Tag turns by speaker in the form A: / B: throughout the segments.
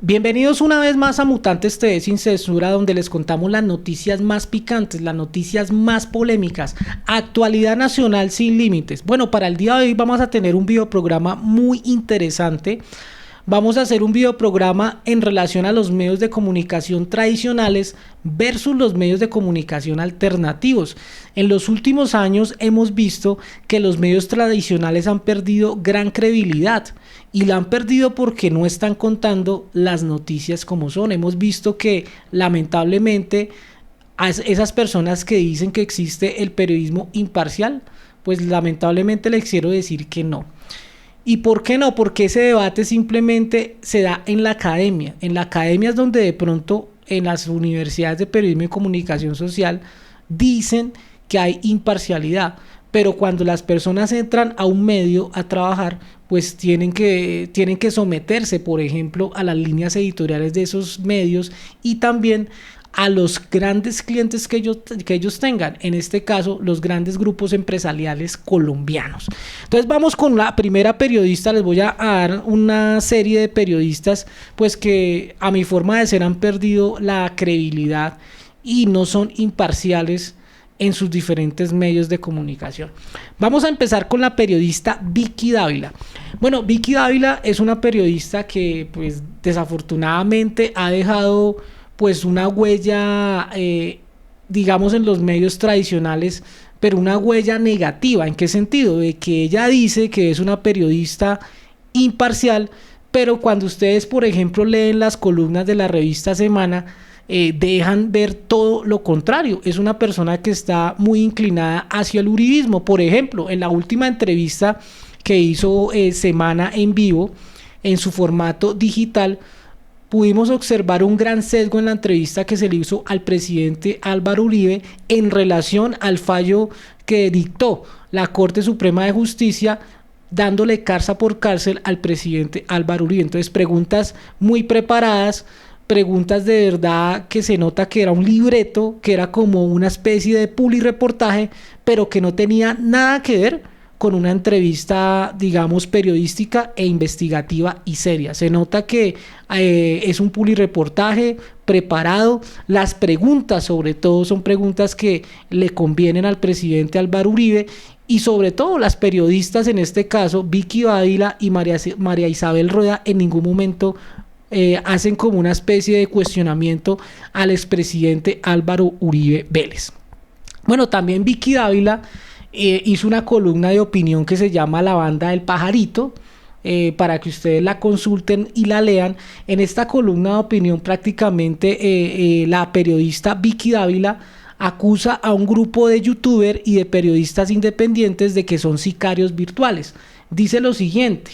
A: Bienvenidos una vez más a Mutantes TV sin censura, donde les contamos las noticias más picantes, las noticias más polémicas, actualidad nacional sin límites. Bueno, para el día de hoy vamos a tener un videoprograma muy interesante. Vamos a hacer un videoprograma en relación a los medios de comunicación tradicionales versus los medios de comunicación alternativos. En los últimos años hemos visto que los medios tradicionales han perdido gran credibilidad y la han perdido porque no están contando las noticias como son. Hemos visto que lamentablemente a esas personas que dicen que existe el periodismo imparcial, pues lamentablemente les quiero decir que no. ¿Y por qué no? Porque ese debate simplemente se da en la academia. En la academia es donde de pronto en las universidades de periodismo y comunicación social dicen que hay imparcialidad. Pero cuando las personas entran a un medio a trabajar, pues tienen que someterse, por ejemplo, a las líneas editoriales de esos medios y también a los grandes clientes que ellos tengan, en este caso los grandes grupos empresariales colombianos. Entonces vamos con la primera periodista. Les voy a dar una serie de periodistas pues que a mi forma de ser han perdido la credibilidad y no son imparciales en sus diferentes medios de comunicación. Vamos a empezar con la periodista Vicky Dávila. Bueno, Vicky Dávila es una periodista que pues desafortunadamente ha dejado pues una huella, digamos, en los medios tradicionales, pero una huella negativa. ¿En qué sentido? De que ella dice que es una periodista imparcial, pero cuando ustedes, por ejemplo, leen las columnas de la revista Semana, dejan ver todo lo contrario. Es una persona que está muy inclinada hacia el uribismo. Por ejemplo, en la última entrevista que hizo Semana en vivo, en su formato digital, pudimos observar un gran sesgo en la entrevista que se le hizo al presidente Álvaro Uribe en relación al fallo que dictó la Corte Suprema de Justicia, dándole cárcel por cárcel al presidente Álvaro Uribe. Entonces, preguntas muy preparadas, preguntas de verdad que se nota que era un libreto, que era como una especie de publireportaje, pero que no tenía nada que ver con una entrevista, digamos, periodística e investigativa y seria. Se nota que es un publireportaje preparado. Las preguntas, sobre todo, son preguntas que le convienen al presidente Álvaro Uribe, y sobre todo las periodistas, en este caso Vicky Dávila y María Isabel Rueda, en ningún momento hacen como una especie de cuestionamiento al expresidente Álvaro Uribe Vélez. Bueno, también Vicky Dávila hizo una columna de opinión que se llama La Banda del Pajarito, para que ustedes la consulten y la lean. En esta columna de opinión prácticamente la periodista Vicky Dávila acusa a un grupo de youtubers y de periodistas independientes de que son sicarios virtuales. Dice lo siguiente: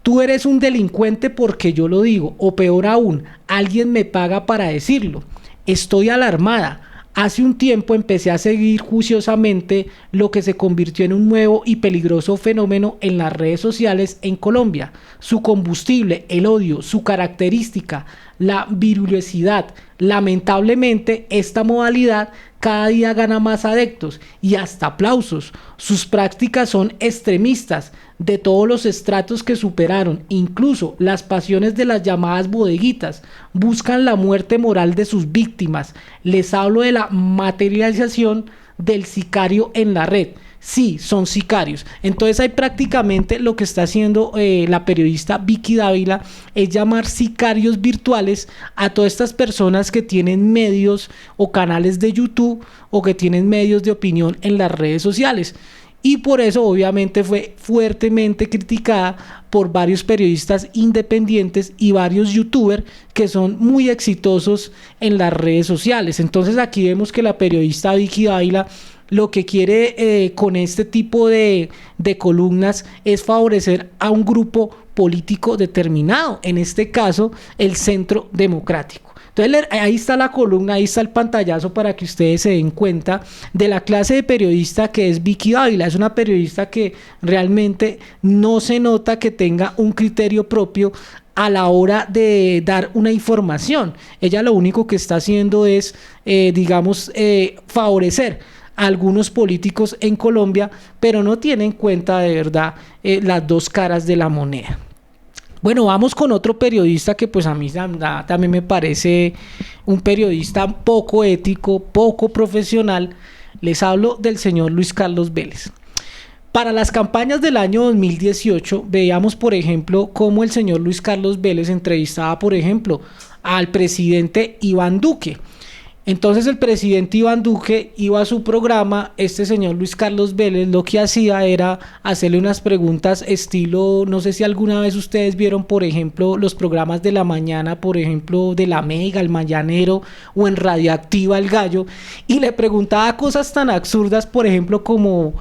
A: tú eres un delincuente porque yo lo digo, o peor aún, alguien me paga para decirlo. Estoy alarmada. Hace un tiempo empecé a seguir juiciosamente lo que se convirtió en un nuevo y peligroso fenómeno en las redes sociales en Colombia. Su combustible, el odio, su característica, la virulosidad. Lamentablemente, esta modalidad cada día gana más adeptos y hasta aplausos. Sus prácticas son extremistas, de todos los estratos que superaron, incluso las pasiones de las llamadas bodeguitas. Buscan la muerte moral de sus víctimas. Les hablo de la materialización del sicario en la red. Sí, son sicarios. Entonces hay prácticamente lo que está haciendo la periodista Vicky Dávila es llamar sicarios virtuales a todas estas personas que tienen medios o canales de YouTube o que tienen medios de opinión en las redes sociales. Y por eso obviamente fue fuertemente criticada por varios periodistas independientes y varios youtubers que son muy exitosos en las redes sociales. Entonces aquí vemos que la periodista Vicky Dávila lo que quiere con este tipo de columnas es favorecer a un grupo político determinado, en este caso el Centro Democrático. Entonces ahí está la columna, ahí está el pantallazo para que ustedes se den cuenta de la clase de periodista que es Vicky Dávila. Es una periodista que realmente no se nota que tenga un criterio propio a la hora de dar una información. Ella lo único que está haciendo es, favorecer a algunos políticos en Colombia, pero no tiene en cuenta de verdad las dos caras de la moneda. Bueno, vamos con otro periodista que pues a mí también me parece un periodista poco ético, poco profesional. Les hablo del señor Luis Carlos Vélez. Para las campañas del año 2018, veíamos, por ejemplo, cómo el señor Luis Carlos Vélez entrevistaba, por ejemplo, al presidente Iván Duque. Entonces el presidente Iván Duque iba a su programa, este señor Luis Carlos Vélez lo que hacía era hacerle unas preguntas estilo, no sé si alguna vez ustedes vieron, por ejemplo, los programas de la mañana, por ejemplo, de La Mega, El Mañanero o en Radioactiva El Gallo, y le preguntaba cosas tan absurdas, por ejemplo, como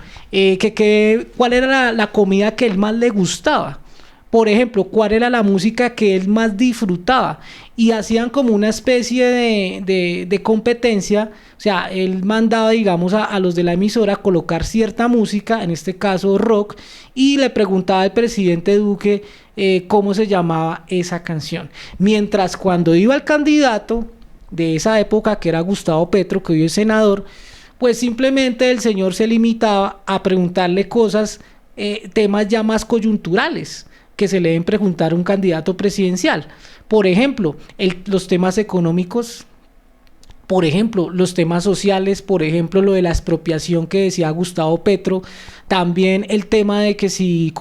A: cuál era la comida que él más le gustaba. Por ejemplo, cuál era la música que él más disfrutaba, y hacían como una especie de competencia. O sea, él mandaba, digamos, a los de la emisora colocar cierta música, en este caso rock, y le preguntaba al presidente Duque cómo se llamaba esa canción. Mientras cuando iba el candidato de esa época, que era Gustavo Petro, que hoy es senador, pues simplemente el señor se limitaba a preguntarle cosas, temas ya más coyunturales que se le deben preguntar a un candidato presidencial. Por ejemplo, los temas económicos, por ejemplo, los temas sociales, por ejemplo, lo de la expropiación que decía Gustavo Petro, también el tema de que si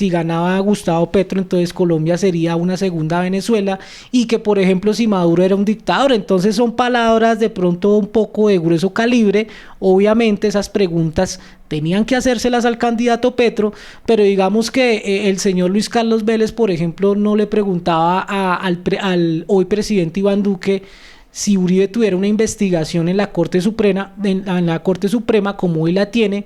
A: ganaba Gustavo Petro, entonces Colombia sería una segunda Venezuela, y que, por ejemplo, si Maduro era un dictador. Entonces son palabras de pronto un poco de grueso calibre. Obviamente esas preguntas tenían que hacérselas al candidato Petro, pero digamos que el señor Luis Carlos Vélez, por ejemplo, no le preguntaba al hoy presidente Iván Duque si Uribe tuviera una investigación en la Corte Suprema, como hoy la tiene,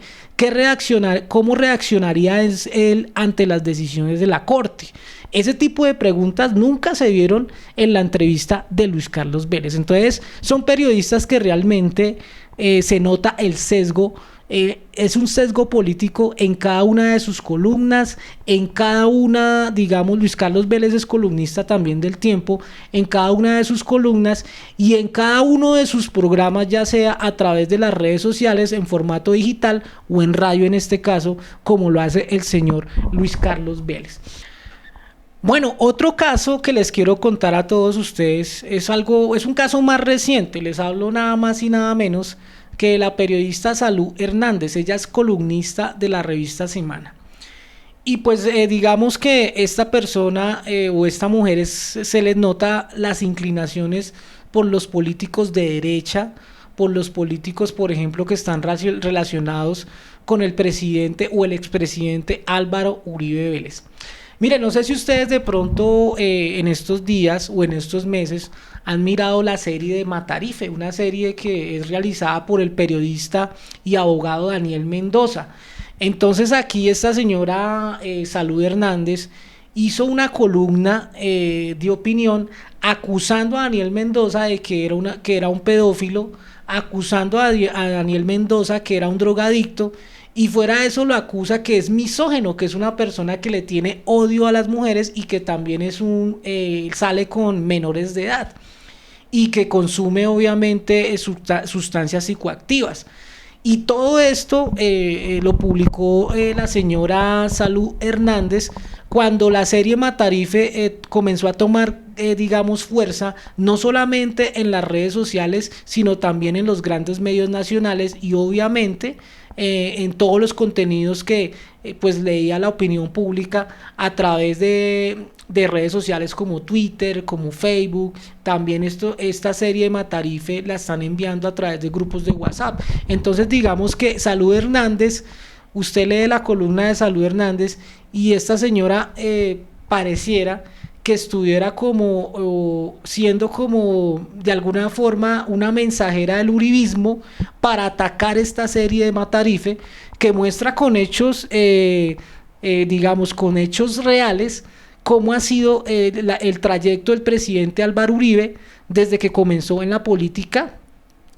A: cómo reaccionaría él ante las decisiones de la Corte. Ese tipo de preguntas nunca se vieron en la entrevista de Luis Carlos Vélez. Entonces, son periodistas que realmente se nota el sesgo. Es un sesgo político en cada una de sus columnas, en cada una, digamos, Luis Carlos Vélez es columnista también del Tiempo, en cada una de sus columnas y en cada uno de sus programas, ya sea a través de las redes sociales, en formato digital o en radio en este caso, como lo hace el señor Luis Carlos Vélez. Bueno, otro caso que les quiero contar a todos ustedes es un caso más reciente. Les hablo nada más y nada menos que la periodista Salud Hernández. Ella es columnista de la revista Semana. Y pues digamos que esta persona o esta mujer se les nota las inclinaciones por los políticos de derecha, por los políticos, por ejemplo, que están relacionados con el presidente o el expresidente Álvaro Uribe Vélez. Mire, no sé si ustedes de pronto en estos días o en estos meses han mirado la serie de Matarife, una serie que es realizada por el periodista y abogado Daniel Mendoza. Entonces aquí esta señora Salud Hernández hizo una columna de opinión acusando a Daniel Mendoza de que era un pedófilo, acusando a Daniel Mendoza que era un drogadicto, y fuera de eso lo acusa que es misógino, que es una persona que le tiene odio a las mujeres y que también sale con menores de edad y que consume obviamente sustancias psicoactivas. Y todo esto lo publicó la señora Salud Hernández cuando la serie Matarife comenzó a tomar, digamos, fuerza, no solamente en las redes sociales, sino también en los grandes medios nacionales y obviamente en todos los contenidos que pues leía la opinión pública a través de redes sociales como Twitter, como Facebook. También esta serie de Matarife la están enviando a través de grupos de WhatsApp. Entonces digamos que Salud Hernández, usted lee la columna de Salud Hernández y esta señora pareciera que estuviera siendo como de alguna forma una mensajera del uribismo para atacar esta serie de Matarife, que muestra con hechos, digamos, con hechos reales, cómo ha sido el trayecto del presidente Álvaro Uribe desde que comenzó en la política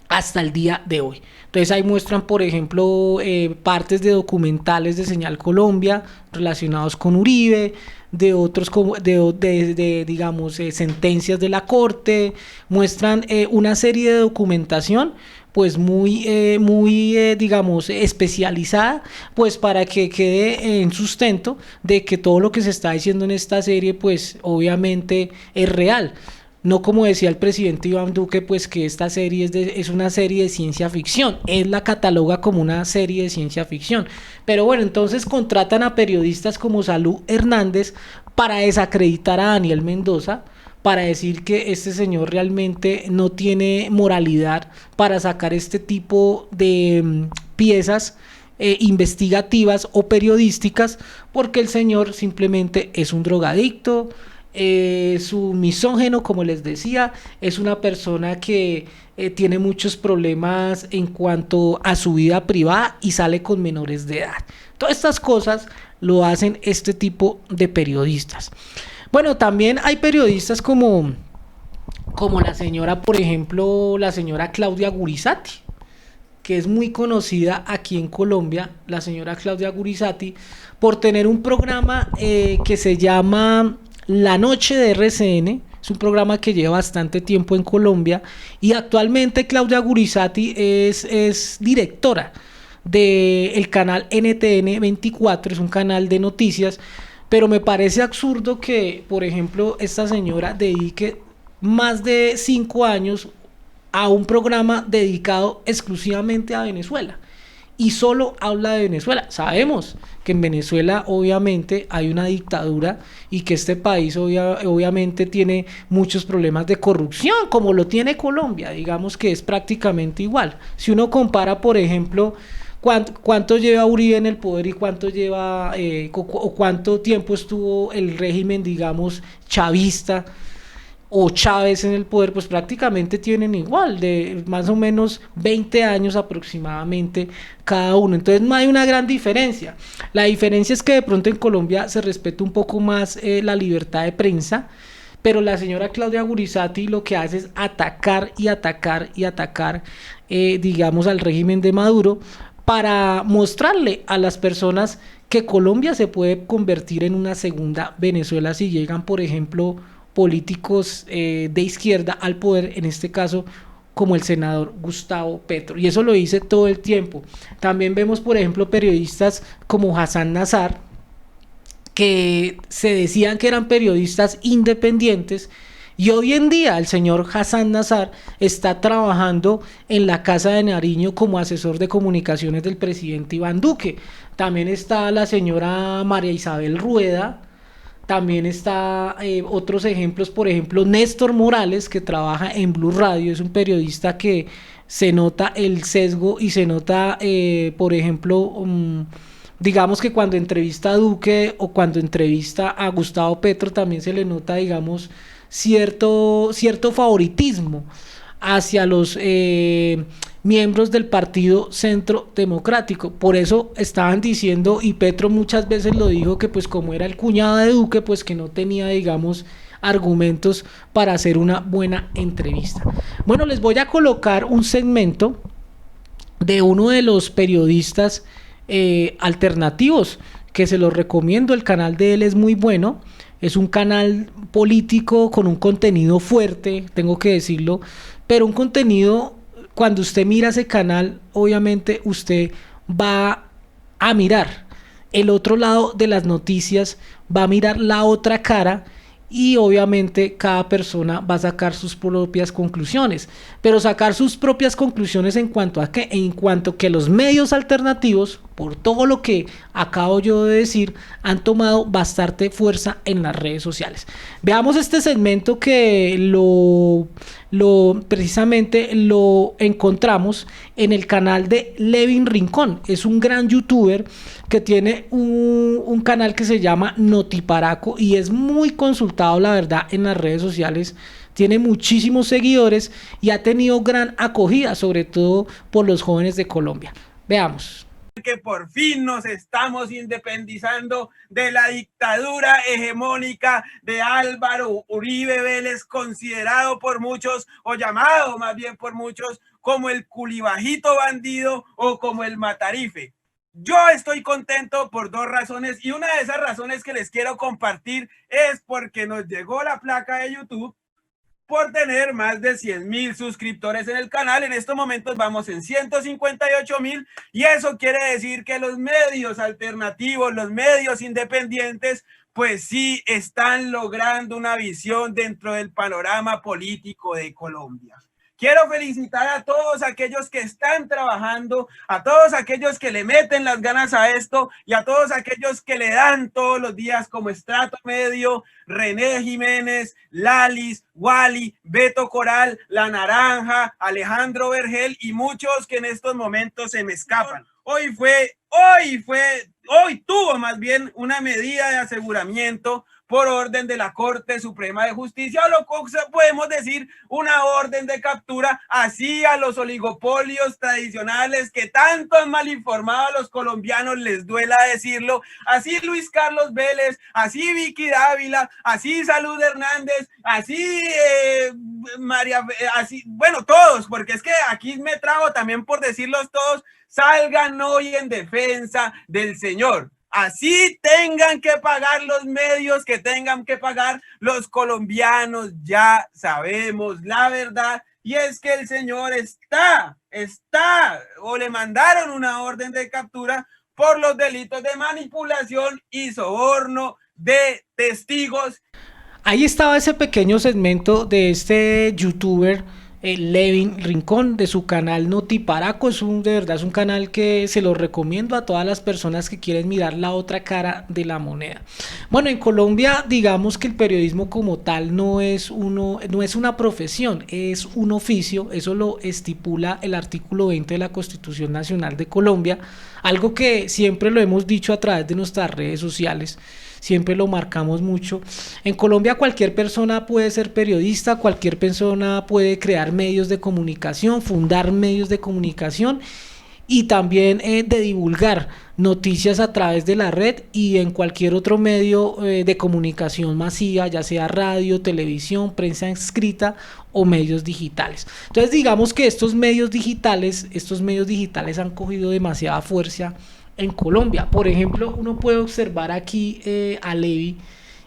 A: hasta el día de hoy. Entonces ahí muestran, por ejemplo, partes de documentales de Señal Colombia relacionados con Uribe, de otros, digamos, sentencias de la corte, muestran una serie de documentación pues digamos, especializada, pues para que quede en sustento de que todo lo que se está diciendo en esta serie, pues obviamente es real. No como decía el presidente Iván Duque, pues que esta serie es una serie de ciencia ficción. Él la cataloga como una serie de ciencia ficción. Pero bueno, entonces contratan a periodistas como Salud Hernández para desacreditar a Daniel Mendoza, para decir que este señor realmente no tiene moralidad para sacar este tipo de piezas investigativas o periodísticas, porque el señor simplemente es un drogadicto, es un misógeno, como les decía, es una persona que tiene muchos problemas en cuanto a su vida privada y sale con menores de edad. Todas estas cosas lo hacen este tipo de periodistas. Bueno, también hay periodistas como la señora, por ejemplo, la señora Claudia Gurizati, que es muy conocida aquí en Colombia, la señora Claudia Gurizati, por tener un programa que se llama La Noche de RCN. Es un programa que lleva bastante tiempo en Colombia y actualmente Claudia Gurizati es directora del canal NTN 24, es un canal de noticias, pero me parece absurdo que, por ejemplo, esta señora dedique más de 5 años a un programa dedicado exclusivamente a Venezuela y solo habla de Venezuela. Sabemos que en Venezuela obviamente hay una dictadura y que este país obviamente tiene muchos problemas de corrupción, como lo tiene Colombia, digamos que es prácticamente igual. Si uno compara, por ejemplo, cuánto lleva Uribe en el poder y cuánto lleva o cuánto tiempo estuvo el régimen, digamos, chavista o Chávez en el poder, pues prácticamente tienen igual, de más o menos 20 años aproximadamente cada uno. Entonces no hay una gran diferencia. La diferencia es que de pronto en Colombia se respeta un poco más la libertad de prensa, pero la señora Claudia Gurizati lo que hace es atacar y atacar y atacar, digamos, al régimen de Maduro, para mostrarle a las personas que Colombia se puede convertir en una segunda Venezuela si llegan, por ejemplo, políticos de izquierda al poder, en este caso como el senador Gustavo Petro, y eso lo dice todo el tiempo. También vemos, por ejemplo, periodistas como Hassan Nazar, que se decían que eran periodistas independientes, y hoy en día el señor Hassan Nazar está trabajando en la Casa de Nariño como asesor de comunicaciones del presidente Iván Duque. También está la señora María Isabel Rueda. También está otros ejemplos, por ejemplo, Néstor Morales, que trabaja en Blue Radio, es un periodista que se nota el sesgo y se nota, por ejemplo, digamos que cuando entrevista a Duque o cuando entrevista a Gustavo Petro también se le nota, digamos, cierto favoritismo hacia los miembros del Partido Centro Democrático. Por eso estaban diciendo, y Petro muchas veces lo dijo, que pues como era el cuñado de Duque, pues que no tenía, digamos, argumentos para hacer una buena entrevista. Bueno, les voy a colocar un segmento de uno de los periodistas alternativos, que se los recomiendo. El canal de él es muy bueno. Es un canal político con un contenido fuerte, tengo que decirlo, pero un contenido, cuando usted mira ese canal, obviamente usted va a mirar el otro lado de las noticias, va a mirar la otra cara y obviamente cada persona va a sacar sus propias conclusiones, pero sacar sus propias conclusiones en cuanto a que los medios alternativos, por todo lo que acabo yo de decir, han tomado bastante fuerza en las redes sociales. Veamos este segmento que precisamente lo encontramos en el canal de Levin Rincón. Es un gran youtuber que tiene un canal que se llama Notiparaco y es muy consultado, la verdad, en las redes sociales. Tiene muchísimos seguidores y ha tenido gran acogida, sobre todo por los jóvenes de Colombia. Veamos.
B: que por fin nos estamos independizando de la dictadura hegemónica de Álvaro Uribe Vélez, considerado por muchos, o llamado más bien por muchos, como el culibajito bandido o como el matarife. Yo estoy contento por dos razones, y una de esas razones que les quiero compartir es porque nos llegó la placa de YouTube por tener más de 100,000 suscriptores en el canal. En estos momentos vamos en 158,000, y eso quiere decir que los medios alternativos, los medios independientes, pues sí están logrando una visión dentro del panorama político de Colombia. Quiero felicitar a todos aquellos que están trabajando, a todos aquellos que le meten las ganas a esto, y a todos aquellos que le dan todos los días, como Estrato Medio, René Jiménez, Lalis, Wally, Beto Coral, La Naranja, Alejandro Vergel y muchos que en estos momentos se me escapan. Hoy tuvo más bien una medida de aseguramiento por orden de la Corte Suprema de Justicia, o lo que podemos decir una orden de captura, así a los oligopolios tradicionales que tanto han mal informado a los colombianos, les duela decirlo, así Luis Carlos Vélez, así Vicky Dávila, así Salud Hernández, así así, bueno, todos, porque es que aquí me trago también por decirlos todos, salgan hoy en defensa del señor. Así tengan que pagar los medios que tengan que pagar, los colombianos ya sabemos la verdad, y es que el señor está o le mandaron una orden de captura por los delitos de manipulación y soborno de testigos.
A: Ahí estaba ese pequeño segmento de este youtuber Levin Rincón, de su canal Notiparaco. De verdad es un canal que se lo recomiendo a todas las personas que quieren mirar la otra cara de la moneda. Bueno, en Colombia digamos que el periodismo como tal no es una profesión, es un oficio. Eso lo estipula el artículo 20 de la Constitución Nacional de Colombia, algo que siempre lo hemos dicho a través de nuestras redes sociales. Siempre lo marcamos mucho. En Colombia cualquier persona puede ser periodista, cualquier persona puede crear medios de comunicación, fundar medios de comunicación, y también de divulgar noticias a través de la red y en cualquier otro medio de comunicación masiva, ya sea radio, televisión, prensa escrita o medios digitales. Entonces digamos que estos medios digitales han cogido demasiada fuerza en Colombia. Por ejemplo, uno puede observar aquí a Levi,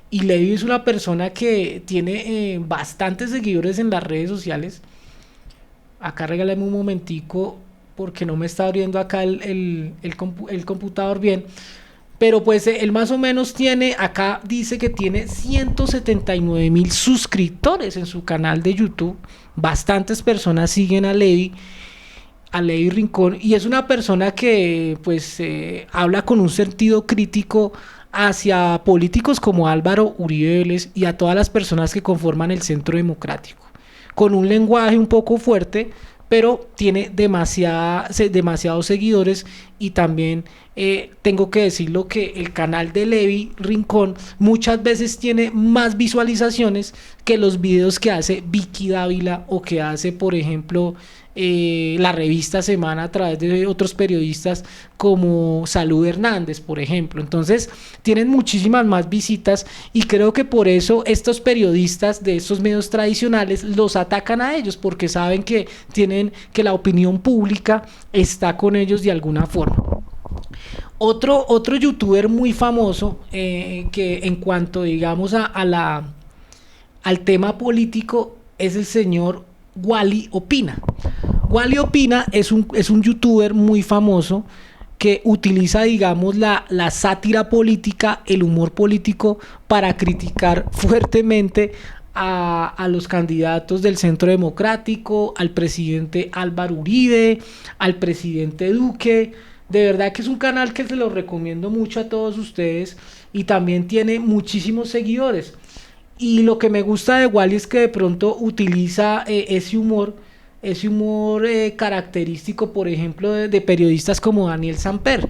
A: y Levi es una persona que tiene bastantes seguidores en las redes sociales. Acá regálame un momentico porque no me está abriendo acá el computador bien, pero pues él más o menos tiene, acá dice que tiene 179,000 suscriptores en su canal de YouTube. Bastantes personas siguen a Levi Rincón, y es una persona que pues habla con un sentido crítico hacia políticos como Álvaro Uribe Vélez y a todas las personas que conforman el Centro Democrático, con un lenguaje un poco fuerte, pero tiene demasiados seguidores. Y también tengo que decirlo que el canal de Levi Rincón muchas veces tiene más visualizaciones que los videos que hace Vicky Dávila o que hace, por ejemplo, la revista Semana, a través de otros periodistas como Salud Hernández, por ejemplo. Entonces tienen muchísimas más visitas, y creo que por eso estos periodistas de estos medios tradicionales los atacan a ellos, porque saben que la opinión pública está con ellos de alguna forma. Otro youtuber muy famoso que en cuanto digamos al tema político es el señor Wally Opina. Wally Opina es un youtuber muy famoso que utiliza, digamos, la sátira política, el humor político, para criticar fuertemente a los candidatos del Centro Democrático, al presidente Álvaro Uribe, al presidente Duque. De verdad que es un canal que se lo recomiendo mucho a todos ustedes, y también tiene muchísimos seguidores. Y lo que me gusta de Wally es que de pronto utiliza ese humor característico, por ejemplo, de periodistas como Daniel Samper.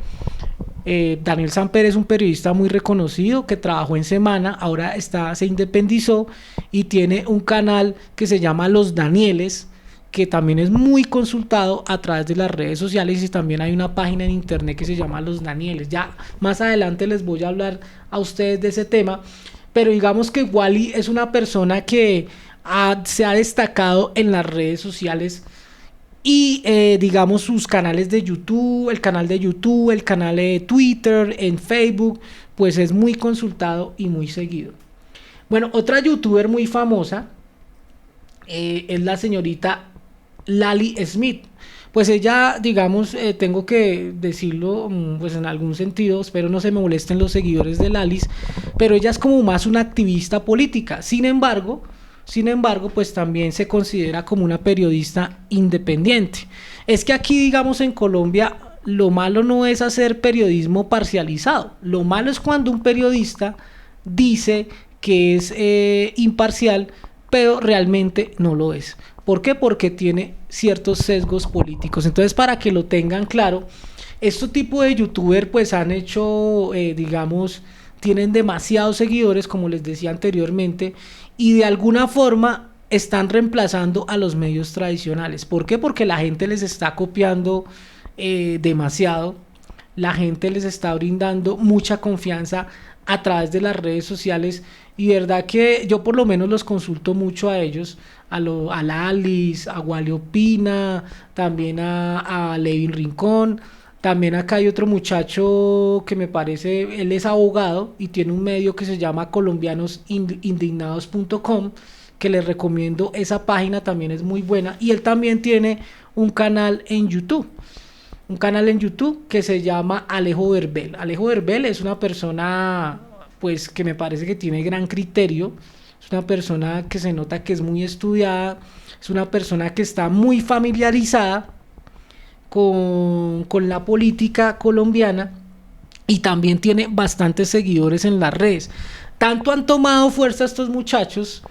A: Daniel Samper es un periodista muy reconocido que trabajó en Semana, ahora se independizó y tiene un canal que se llama Los Danieles, que también es muy consultado a través de las redes sociales, y también hay una página en internet que se llama Los Danieles. Ya más adelante les voy a hablar a ustedes de ese tema, pero digamos que Wally es una persona que se ha destacado en las redes sociales y digamos sus canales de YouTube, el canal de YouTube, el canal de Twitter, en Facebook, pues es muy consultado y muy seguido. Bueno, otra youtuber muy famosa es la señorita Lali Smith. Pues ella, digamos, tengo que decirlo, pues en algún sentido, espero no se me molesten los seguidores de Lalis, pero ella es como más una activista política. Sin embargo, pues también se considera como una periodista independiente. Es que aquí, digamos, en Colombia, lo malo no es hacer periodismo parcializado. Lo malo es cuando un periodista dice que es imparcial, pero realmente no lo es. ¿Por qué? Porque tiene ciertos sesgos políticos. Entonces, para que lo tengan claro, este tipo de youtuber pues han hecho, digamos, tienen demasiados seguidores, como les decía anteriormente, y de alguna forma están reemplazando a los medios tradicionales. ¿Por qué? Porque la gente les está copiando demasiado, la gente les está brindando mucha confianza a través de las redes sociales, y verdad que yo por lo menos los consulto mucho a ellos, a la Alice, a Wally Opina, también a Levin Rincón. También acá hay otro muchacho que me parece, él es abogado y tiene un medio que se llama colombianosindignados.com, que les recomiendo esa página, también es muy buena, y él también tiene un canal en YouTube. Un canal en YouTube que se llama Alejo Verbel. Alejo Verbel es una persona pues que me parece que tiene gran criterio, es una persona que se nota que es muy estudiada, es una persona que está muy familiarizada con la política colombiana, y también tiene bastantes seguidores en las redes. Tanto han tomado fuerza estos muchachos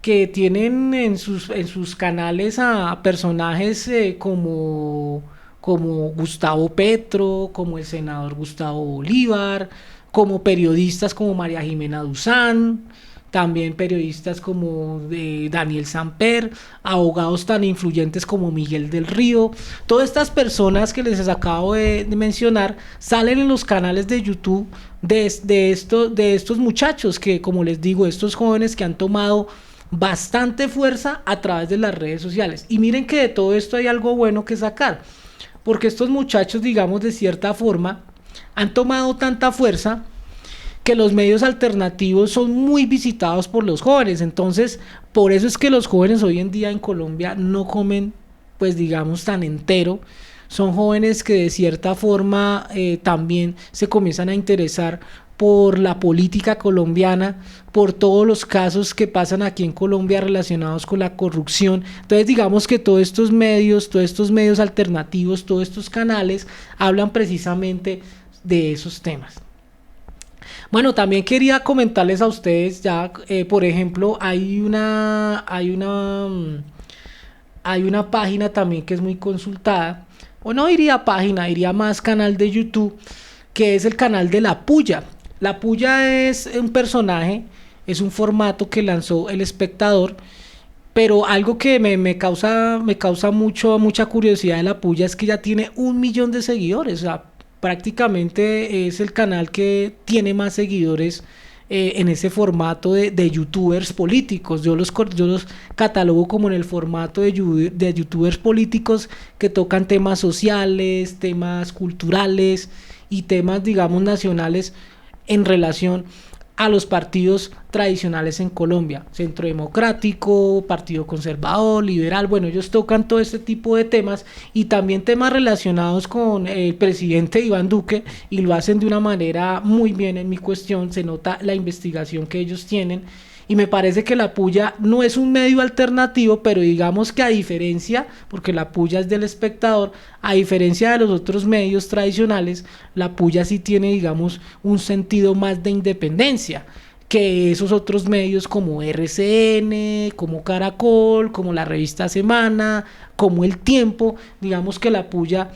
A: que tienen en sus canales a personajes como Gustavo Petro, como el senador Gustavo Bolívar, como periodistas como María Jimena Duzán, también periodistas como Daniel Samper, abogados tan influyentes como Miguel del Río. Todas estas personas que les acabo de mencionar salen en los canales de YouTube de estos muchachos que, como les digo, estos jóvenes que han tomado bastante fuerza a través de las redes sociales. Y miren que de todo esto hay algo bueno que sacar, porque estos muchachos, digamos, de cierta forma han tomado tanta fuerza que los medios alternativos son muy visitados por los jóvenes. Entonces, por eso es que los jóvenes hoy en día en Colombia no comen, pues digamos, tan entero. Son jóvenes que de cierta forma también se comienzan a interesar por la política colombiana, por todos los casos que pasan aquí en Colombia relacionados con la corrupción. Entonces, digamos que todos estos medios alternativos, todos estos canales hablan precisamente de esos temas. Bueno, también quería comentarles a ustedes ya, por ejemplo, hay una página también que es muy consultada, o no diría página, diría más canal de YouTube, que es el canal de La Puya. La Puya es un personaje, es un formato que lanzó El Espectador, pero algo que me causa mucha curiosidad de La Puya es que ya tiene 1 millón de seguidores. O sea, prácticamente es el canal que tiene más seguidores en ese formato de youtubers políticos. Yo los catalogo como en el formato de youtubers políticos que tocan temas sociales, temas culturales y temas, digamos, nacionales en relación a los partidos tradicionales en Colombia: Centro Democrático, Partido Conservador, Liberal. Bueno, ellos tocan todo este tipo de temas y también temas relacionados con el presidente Iván Duque, y lo hacen de una manera muy bien. En mi cuestión se nota la investigación que ellos tienen, y me parece que La Puya no es un medio alternativo, pero digamos que a diferencia, porque La Puya es del Espectador, a diferencia de los otros medios tradicionales, La Puya sí tiene, digamos, un sentido más de independencia que esos otros medios como RCN, como Caracol, como la revista Semana, como El Tiempo. Digamos que La Puya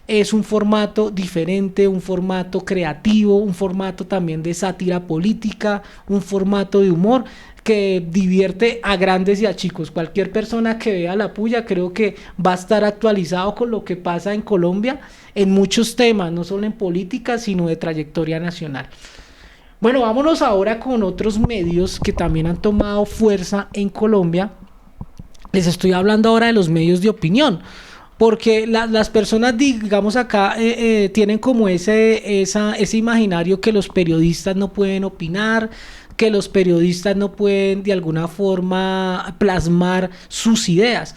A: es un formato diferente, un formato creativo, un formato también de sátira política, un formato de humor que divierte a grandes y a chicos. Cualquier persona que vea La Puya creo que va a estar actualizado con lo que pasa en Colombia en muchos temas, no solo en política, sino de trayectoria nacional. Bueno, vámonos ahora con otros medios que también han tomado fuerza en Colombia. Les estoy hablando ahora de los medios de opinión, porque las personas, digamos acá, tienen como ese imaginario que los periodistas no pueden opinar, que los periodistas no pueden de alguna forma plasmar sus ideas.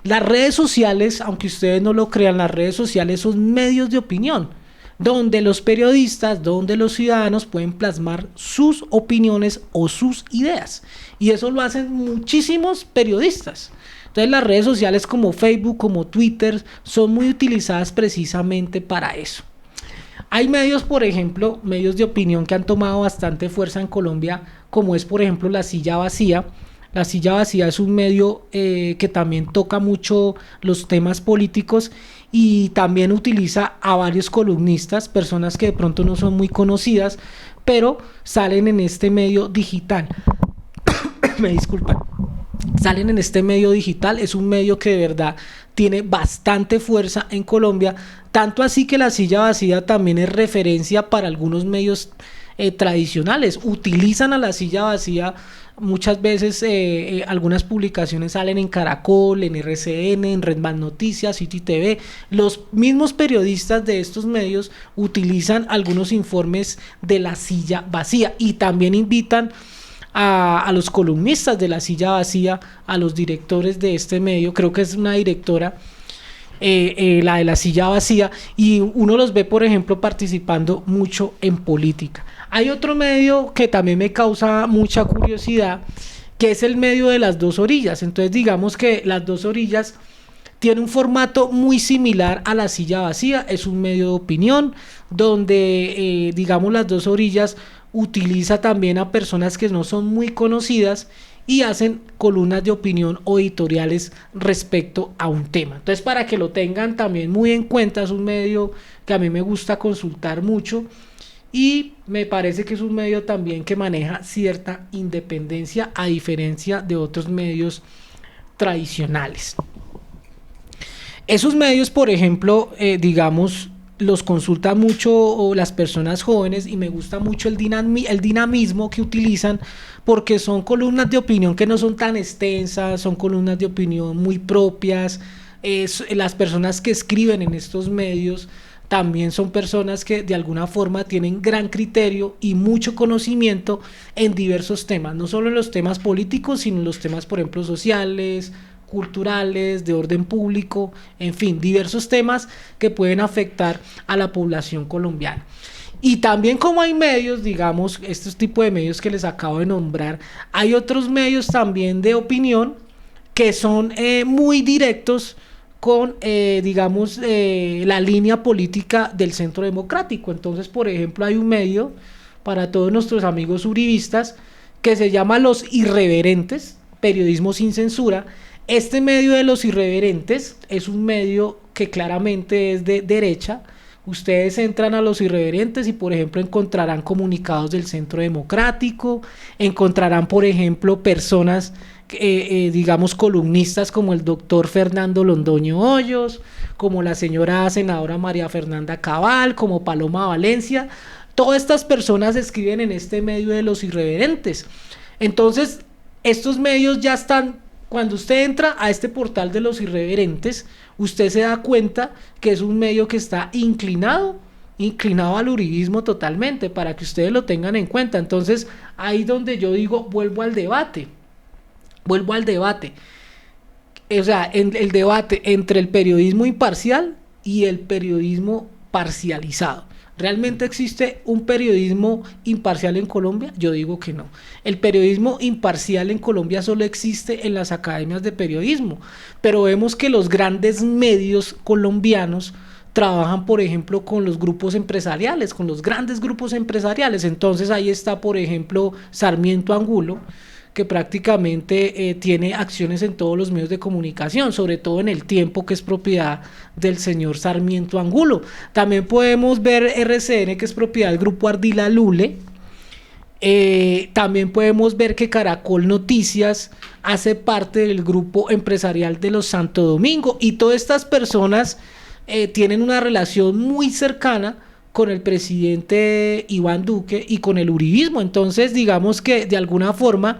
A: Las redes sociales, aunque ustedes no lo crean, las redes sociales son medios de opinión, donde los periodistas, donde los ciudadanos pueden plasmar sus opiniones o sus ideas. Y eso lo hacen muchísimos periodistas. Entonces las redes sociales como Facebook, como Twitter, son muy utilizadas precisamente para eso. Hay medios, por ejemplo, medios de opinión que han tomado bastante fuerza en Colombia, como es, por ejemplo, La Silla Vacía. La Silla Vacía es un medio que también toca mucho los temas políticos y también utiliza a varios columnistas, personas que de pronto no son muy conocidas, pero salen en este medio digital. Me disculpan. Salen en este medio digital, es un medio que de verdad tiene bastante fuerza en Colombia, tanto así que La Silla Vacía también es referencia para algunos medios tradicionales, utilizan a La Silla Vacía muchas veces, algunas publicaciones salen en Caracol, en RCN, en Red Más Noticias, City TV, los mismos periodistas de estos medios utilizan algunos informes de La Silla Vacía y también invitan a los columnistas de La Silla Vacía, a los directores de este medio, creo que es una directora, la de La Silla Vacía, y uno los ve, por ejemplo, participando mucho en política. Hay otro medio que también me causa mucha curiosidad, que es el medio de Las Dos Orillas. Entonces digamos que Las Dos Orillas tiene un formato muy similar a La Silla Vacía, es un medio de opinión, donde digamos Las Dos Orillas utiliza también a personas que no son muy conocidas y hacen columnas de opinión o editoriales respecto a un tema. Entonces, para que lo tengan también muy en cuenta, es un medio que a mí me gusta consultar mucho y me parece que es un medio también que maneja cierta independencia a diferencia de otros medios tradicionales. Esos medios, por ejemplo, digamos, los consultan mucho las personas jóvenes y me gusta mucho el dinamismo que utilizan porque son columnas de opinión que no son tan extensas, son columnas de opinión muy propias. Las personas que escriben en estos medios también son personas que de alguna forma tienen gran criterio y mucho conocimiento en diversos temas, no solo en los temas políticos, sino en los temas, por ejemplo, sociales, culturales, de orden público, en fin, diversos temas que pueden afectar a la población colombiana. Y también como hay medios, digamos, estos tipos de medios que les acabo de nombrar, hay otros medios también de opinión que son muy directos con, digamos, la línea política del Centro Democrático. Entonces, por ejemplo, hay un medio para todos nuestros amigos uribistas que se llama Los Irreverentes, periodismo sin censura. Este medio de Los Irreverentes es un medio que claramente es de derecha. Ustedes entran a Los Irreverentes y, por ejemplo, encontrarán comunicados del Centro Democrático, encontrarán, por ejemplo, personas, digamos, columnistas como el doctor Fernando Londoño Hoyos, como la señora senadora María Fernanda Cabal, como Paloma Valencia. Todas estas personas escriben en este medio de Los Irreverentes. Entonces, estos medios ya están. Cuando usted entra a este portal de Los Irreverentes, usted se da cuenta que es un medio que está inclinado al uribismo totalmente, para que ustedes lo tengan en cuenta. Entonces, ahí donde yo digo, vuelvo al debate. O sea, el debate entre el periodismo imparcial y el periodismo parcializado. ¿Realmente existe un periodismo imparcial en Colombia? Yo digo que no. El periodismo imparcial en Colombia solo existe en las academias de periodismo, pero vemos que los grandes medios colombianos trabajan, por ejemplo, con los grupos empresariales, con los grandes grupos empresariales. Entonces ahí está, por ejemplo, Sarmiento Angulo, que prácticamente tiene acciones en todos los medios de comunicación, sobre todo en El Tiempo, que es propiedad del señor Sarmiento Angulo. También podemos ver RCN, que es propiedad del grupo Ardila Lule. También podemos ver que Caracol Noticias hace parte del grupo empresarial de los Santo Domingo, y todas estas personas tienen una relación muy cercana con el presidente Iván Duque y con el uribismo. Entonces, digamos que de alguna forma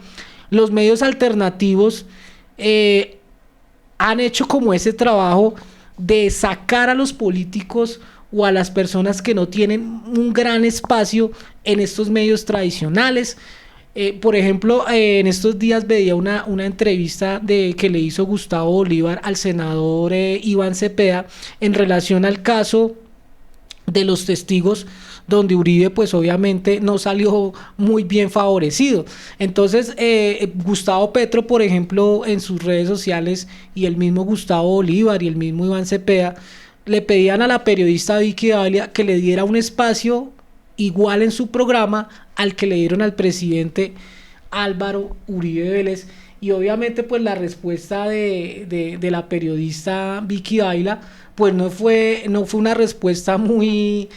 A: los medios alternativos han hecho como ese trabajo de sacar a los políticos o a las personas que no tienen un gran espacio en estos medios tradicionales. Por ejemplo, en estos días veía una entrevista que le hizo Gustavo Bolívar al senador Iván Cepeda en relación al caso de los testigos, donde Uribe pues obviamente no salió muy bien favorecido. Entonces Gustavo Petro, por ejemplo, en sus redes sociales, y el mismo Gustavo Bolívar y el mismo Iván Cepeda le pedían a la periodista Vicky Dávila que le diera un espacio igual en su programa al que le dieron al presidente Álvaro Uribe Vélez. Y obviamente pues la respuesta de la periodista Vicky Dávila pues no fue una respuesta muy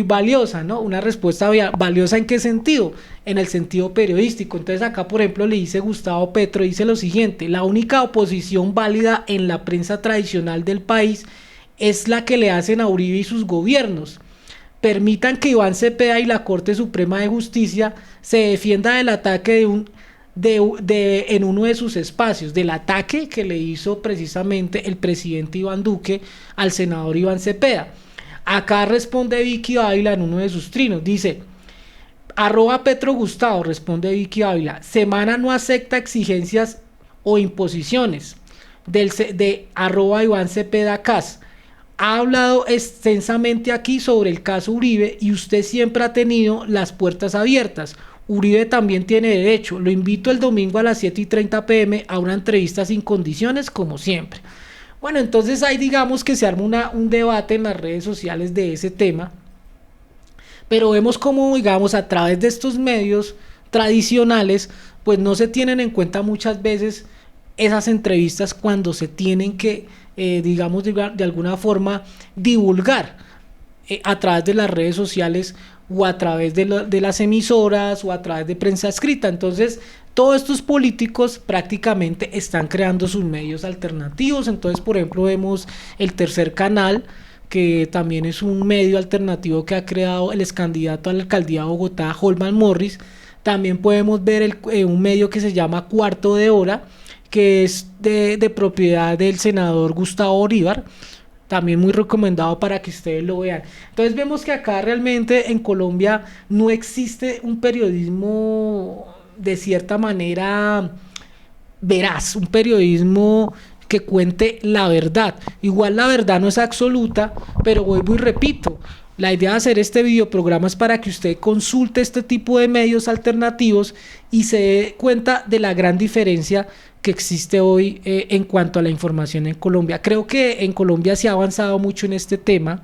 A: valiosa, ¿no? Una respuesta valiosa, ¿en qué sentido? En el sentido periodístico. Entonces acá, por ejemplo, le dice Gustavo Petro, dice lo siguiente: la única oposición válida en la prensa tradicional del país es la que le hacen a Uribe y sus gobiernos. Permitan que Iván Cepeda y la Corte Suprema de Justicia se defienda del ataque en uno de sus espacios, del ataque que le hizo precisamente el presidente Iván Duque al senador Iván Cepeda. Acá responde Vicky Dávila en uno de sus trinos, dice: @Petro Gustavo, responde Vicky Dávila, Semana no acepta exigencias o imposiciones. De @Iván Cepeda Cas, ha hablado extensamente aquí sobre el caso Uribe y usted siempre ha tenido las puertas abiertas. Uribe también tiene derecho. Lo invito el domingo a las 7:30 p.m. a una entrevista sin condiciones, como siempre. Bueno, entonces ahí digamos que se arma un debate en las redes sociales de ese tema, pero vemos como, digamos, a través de estos medios tradicionales, pues no se tienen en cuenta muchas veces esas entrevistas cuando se tienen que, digamos, de alguna forma divulgar a través de las redes sociales o a través de las emisoras o a través de prensa escrita. Entonces todos estos políticos prácticamente están creando sus medios alternativos. Entonces, por ejemplo, vemos el Tercer Canal, que también es un medio alternativo que ha creado el excandidato a la alcaldía de Bogotá, Holman Morris. También podemos ver un medio que se llama Cuarto de Hora, que es de propiedad del senador Gustavo Bolívar, también muy recomendado para que ustedes lo vean. Entonces vemos que acá realmente en Colombia no existe un periodismo de cierta manera veraz, un periodismo que cuente la verdad. Igual la verdad no es absoluta, pero vuelvo y repito, la idea de hacer este videoprograma es para que usted consulte este tipo de medios alternativos y se dé cuenta de la gran diferencia que existe hoy en cuanto a la información en Colombia. Creo que en Colombia se ha avanzado mucho en este tema.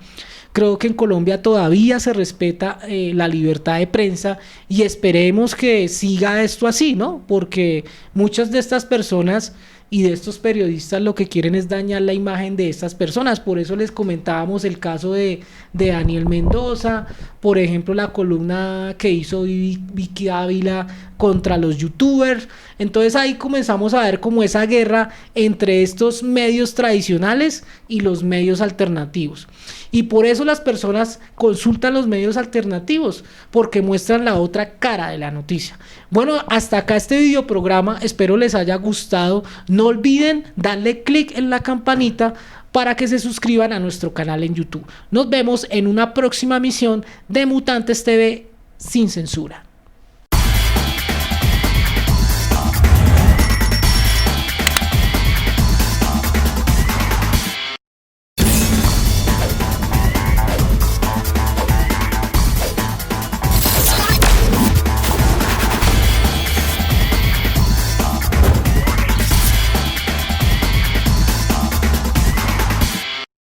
A: Creo que en Colombia todavía se respeta la libertad de prensa y esperemos que siga esto así, ¿no? Porque muchas de estas personas y de estos periodistas lo que quieren es dañar la imagen de estas personas. Por eso les comentábamos el caso de Daniel Mendoza, por ejemplo la columna que hizo Vicky Dávila contra los youtubers. Entonces ahí comenzamos a ver como esa guerra entre estos medios tradicionales y los medios alternativos. Y por eso las personas consultan los medios alternativos, porque muestran la otra cara de la noticia. Bueno, hasta acá este videoprograma, espero les haya gustado. No olviden darle clic en la campanita para que se suscriban a nuestro canal en YouTube. Nos vemos en una próxima emisión de Mutantes TV sin censura.